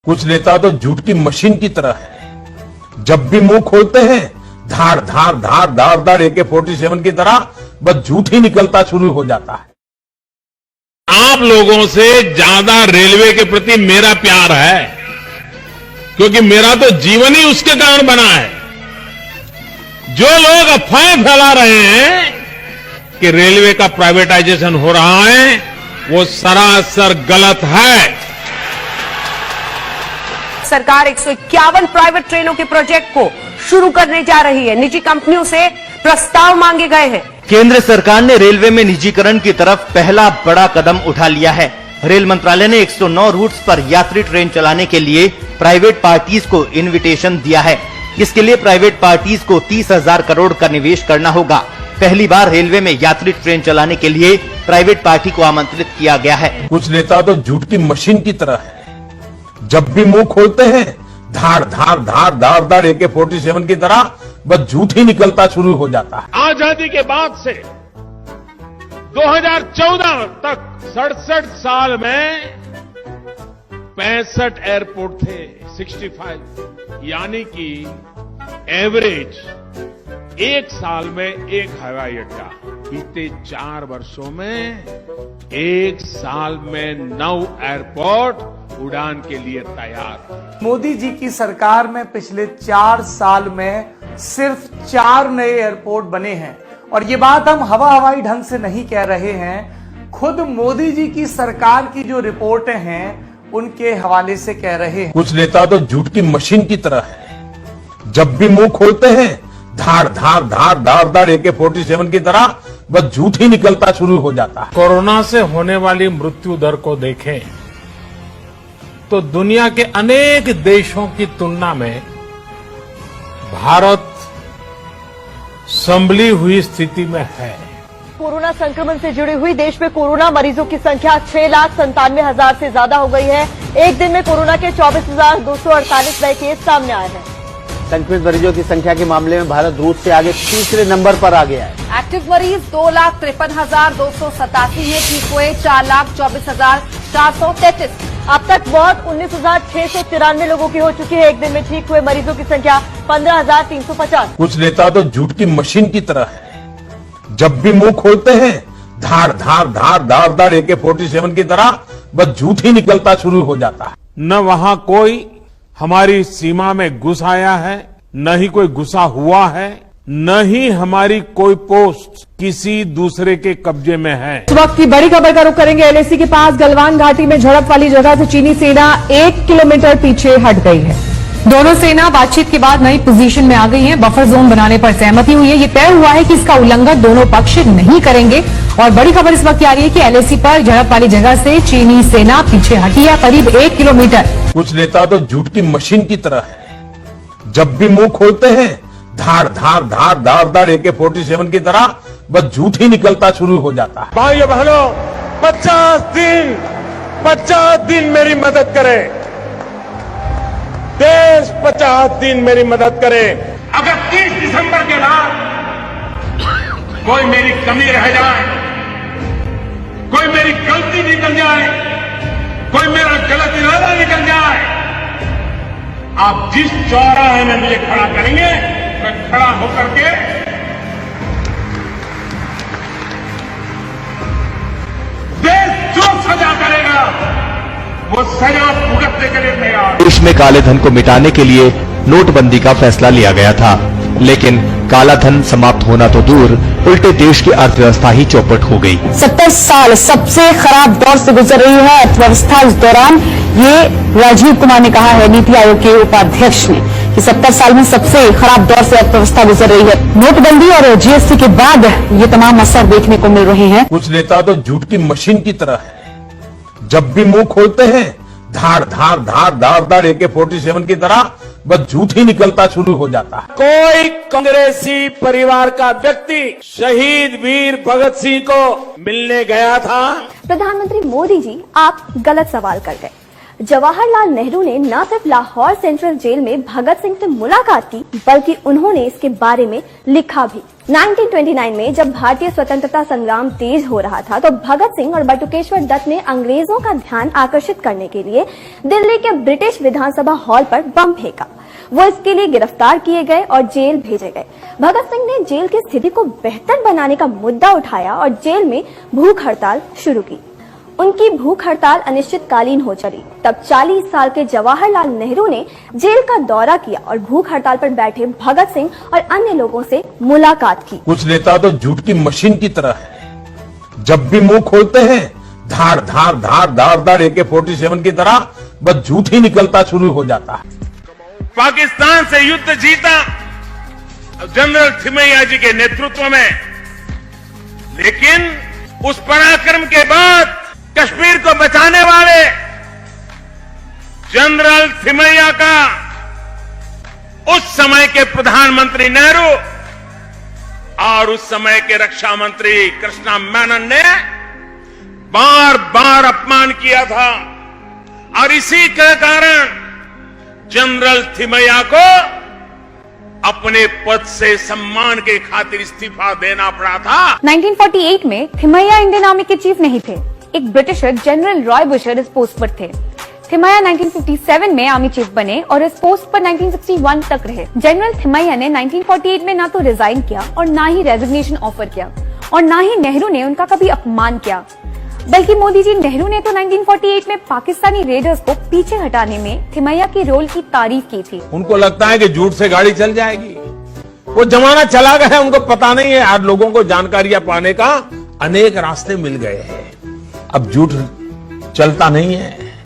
कुछ नेता तो झूठ की मशीन की तरह है। जब भी मुंह खोलते हैं धार धार धार धार धार AK-47 की तरह बस झूठ ही निकलता शुरू हो जाता है। आप लोगों से ज्यादा रेलवे के प्रति मेरा प्यार है, क्योंकि मेरा तो जीवन ही उसके कारण बना है। जो लोग अफवाहें फैला रहे हैं कि रेलवे का प्राइवेटाइजेशन हो रहा है, वो सरासर गलत है। सरकार 151 प्राइवेट ट्रेनों के प्रोजेक्ट को शुरू करने जा रही है। निजी कंपनियों से प्रस्ताव मांगे गए हैं। केंद्र सरकार ने रेलवे में निजीकरण की तरफ पहला बड़ा कदम उठा लिया है। रेल मंत्रालय ने 109 रूट्स पर यात्री ट्रेन चलाने के लिए प्राइवेट पार्टीज को इनविटेशन दिया है। इसके लिए प्राइवेट पार्टीज को 30,000 करोड़ का निवेश करना होगा। पहली बार रेलवे में यात्री ट्रेन चलाने के लिए प्राइवेट पार्टी को आमंत्रित किया गया है। कुछ नेता तो झूठ की मशीन की तरह है। जब भी मुंह खोलते हैं धार धार धार धार धार AK-47 की तरह बस झूठ ही निकलता शुरू हो जाता है। आजादी के बाद से 2014 तक 67 साल में 65 एयरपोर्ट थे, 65, यानी कि एवरेज एक साल में एक हवाई अड्डा। बीते 4 वर्षों में एक साल में 9 एयरपोर्ट उड़ान के लिए तैयार। मोदी जी की सरकार में पिछले 4 साल में सिर्फ 4 नए एयरपोर्ट बने हैं। और ये बात हम हवाई ढंग से नहीं कह रहे हैं, खुद मोदी जी की सरकार की जो रिपोर्टें हैं उनके हवाले से कह रहे हैं। कुछ नेता तो झूठ की मशीन की तरह है। जब भी मुंह खोलते हैं धार धार धार धार धार AK-47 की तरह बस झूठ ही निकलता शुरू हो जाता है। कोरोना से होने वाली मृत्यु दर को देखें तो दुनिया के अनेक देशों की तुलना में भारत संभली हुई स्थिति में है। कोरोना संक्रमण से जुड़ी हुई देश में कोरोना मरीजों की संख्या 6,97,000 से ज्यादा हो गई है। एक दिन में कोरोना के 24,248 नए केस सामने आए हैं। संक्रमित मरीजों की संख्या के मामले में भारत रूस से आगे तीसरे नंबर पर आ गया है। एक्टिव मरीज 2,53,287 है, ठीक हुए 4,24,433। अब तक मौत 19,693 लोगों की हो चुकी है। एक दिन में ठीक हुए मरीजों की संख्या 15,350। कुछ नेता तो झूठ की मशीन की तरह है। जब भी मुंह खोलते हैं धार धार धार धार धार AK-47 की तरह बस झूठ ही निकलता शुरू हो जाता है। न वहां कोई हमारी सीमा में घुस आया है, न ही कोई घुसा हुआ है, न ही हमारी कोई पोस्ट किसी दूसरे के कब्जे में है। इस वक्त की बड़ी खबर का रुख करेंगे। LAC के पास गलवान घाटी में झड़प वाली जगह से चीनी सेना 1 किलोमीटर पीछे हट गई है। दोनों सेना बातचीत के बाद नई पोजीशन में आ गई है। बफर जोन बनाने पर सहमति हुई है। ये तय हुआ है कि इसका उल्लंघन दोनों पक्ष नहीं करेंगे। और बड़ी खबर इस वक्त आ रही है कि LAC पर झड़प वाली जगह से चीनी सेना पीछे हटी है, करीब 1 किलोमीटर। कुछ नेता तो झूठ की मशीन की तरह है। जब भी मुंह खोलते हैं धार धार धार धार धार AK-47 की तरह बस झूठ ही निकलता शुरू हो जाता है। भाइयों बहनों, 50 दिन मेरी मदद करें। देश 50 दिन मेरी मदद करे। अगर 30 दिसंबर के बाद कोई मेरी कमी रह जाए, कोई मेरी गलती निकल जाए, कोई मेरा गलत इरादा निकल जाए, आप जिस चौराहे में मुझे खड़ा करेंगे मैं खड़ा होकर के देश जो सजा करेगा वो सजा भुगतने के लिए तैयार। देश में काले धन को मिटाने के लिए नोटबंदी का फैसला लिया गया था, लेकिन काला धन समाप्त होना तो दूर, उल्टे देश की अर्थव्यवस्था ही चौपट हो गई। 70 साल सबसे खराब दौर से गुजर रही है अर्थव्यवस्था। इस दौरान ये राजीव कुमार ने कहा है, नीति आयोग के उपाध्यक्ष ने, कि 70 साल में सबसे खराब दौर से अर्थव्यवस्था गुजर रही है। नोटबंदी और GST के बाद ये तमाम असर देखने को मिल रहे हैं। कुछ नेता तो झूठ की मशीन की तरह है। जब भी मुंह खोलते हैं धार धार धार धार धार AK-47 की तरह बस झूठ ही निकलता शुरू हो जाता है। कोई कांग्रेसी परिवार का व्यक्ति शहीद वीर भगत सिंह को मिलने गया था। प्रधानमंत्री मोदी जी, आप गलत सवाल कर गए। जवाहरलाल नेहरू ने न सिर्फ लाहौर सेंट्रल जेल में भगत सिंह से मुलाकात की, बल्कि उन्होंने इसके बारे में लिखा भी। 1929 में जब भारतीय स्वतंत्रता संग्राम तेज हो रहा था, तो भगत सिंह और बटुकेश्वर दत्त ने अंग्रेजों का ध्यान आकर्षित करने के लिए दिल्ली के ब्रिटिश विधानसभा हॉल पर बम फेंका। वो इसके लिए गिरफ्तार किए गए और जेल भेजे गए। भगत सिंह ने जेल की स्थिति को बेहतर बनाने का मुद्दा उठाया और जेल में भूख हड़ताल शुरू की। उनकी भूख हड़ताल अनिश्चितकालीन हो चली। तब 40 साल के जवाहरलाल नेहरू ने जेल का दौरा किया और भूख हड़ताल पर बैठे भगत सिंह और अन्य लोगों से मुलाकात की। कुछ नेता तो झूठ की मशीन की तरह है। जब भी मुंह खोलते हैं धार धार धार धार धार AK-47 की तरह बस झूठ ही निकलता शुरू हो जाता है। पाकिस्तान से युद्ध जीता जनरल थिमैया जी के नेतृत्व में, लेकिन उस पराक्रम के बाद कश्मीर को बचाने वाले जनरल थिमैया का उस समय के प्रधानमंत्री नेहरू और उस समय के रक्षा मंत्री कृष्णा मेनन ने बार बार अपमान किया था, और इसी के कारण जनरल थिमैया को अपने पद से सम्मान के खातिर इस्तीफा देना पड़ा था। 1948 में थिमैया इंडियन आर्मी के चीफ नहीं थे। एक ब्रिटिशर जनरल रॉय बुशर इस पोस्ट पर थे। थिमैया 1957 में आर्मी चीफ बने और इस पोस्ट पर 1961 तक रहे। जनरल थिमैया ने 1948 में ना तो रिजाइन किया और ना ही रेजिग्नेशन ऑफर किया, और ना ही नेहरू ने उनका कभी अपमान किया। बल्कि मोदी जी, नेहरू ने तो 1948 में पाकिस्तानी रेडर्स को पीछे हटाने में थिमैया के रोल की तारीफ की थी। उनको लगता है कि झूठ से गाड़ी चल जाएगी। वो जमाना चला गया, उनको पता नहीं है। आज लोगों को जानकारियां पाने का अनेक रास्ते मिल गए हैं। अब झूठ चलता नहीं है।